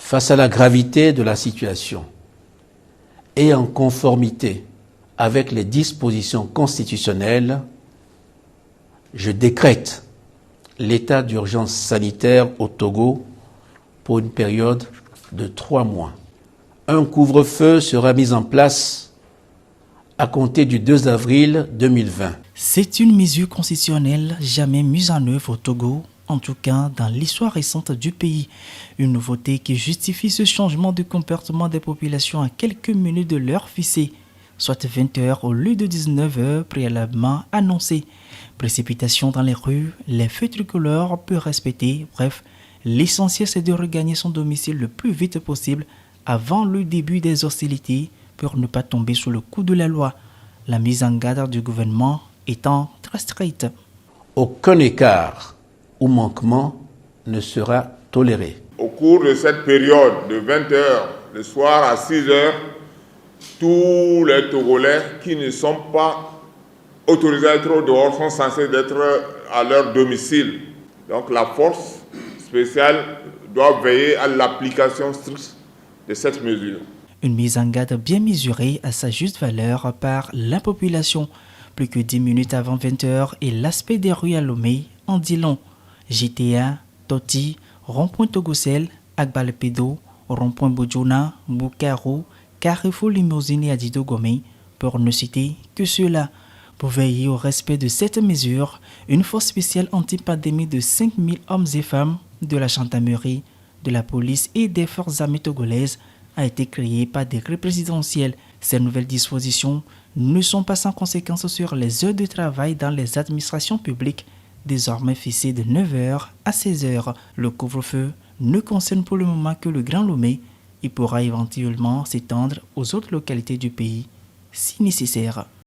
Face à la gravité de la situation et en conformité avec les dispositions constitutionnelles, je décrète l'état d'urgence sanitaire au Togo pour une période de 3 mois. Un couvre-feu sera mis en place à compter du 2 avril 2020. C'est une mesure constitutionnelle jamais mise en œuvre au Togo, en tout cas dans l'histoire récente du pays. Une nouveauté qui justifie ce changement de comportement des populations à quelques minutes de l'heure fixée, soit 20 heures au lieu de 19 heures préalablement annoncées. Précipitations dans les rues, les feux tricolores peu respectés, bref, l'essentiel c'est de regagner son domicile le plus vite possible avant le début des hostilités pour ne pas tomber sous le coup de la loi. La mise en garde du gouvernement étant très stricte. Aucun écart ou manquement ne sera toléré. Au cours de cette période de 20 heures, le soir à 6 heures, tous les Togolais qui ne sont pas autorisés à être au dehors sont censés être à leur domicile. Donc la force spéciale doit veiller à l'application stricte de cette mesure. Une mise en garde bien mesurée à sa juste valeur par la population. Plus que 10 minutes avant 20 heures et l'aspect des rues à Lomé en dit long. GTA, Toti, Rond-Point Togocel, Agbalpedo, Rond-Point Bojona, Bukaro, Carrefour Limousine et Adido Gomé, pour ne citer que ceux-là. Pour veiller au respect de cette mesure, une force spéciale anti-pandémie de 5000 hommes et femmes de la gendarmerie, de la police et des forces armées togolaises a été créée par décret présidentiel. Ces nouvelles dispositions ne sont pas sans conséquences sur les heures de travail dans les administrations publiques, désormais fixées de 9h à 16h. Le couvre-feu ne concerne pour le moment que le Grand Lomé. Il pourra éventuellement s'étendre aux autres localités du pays si nécessaire.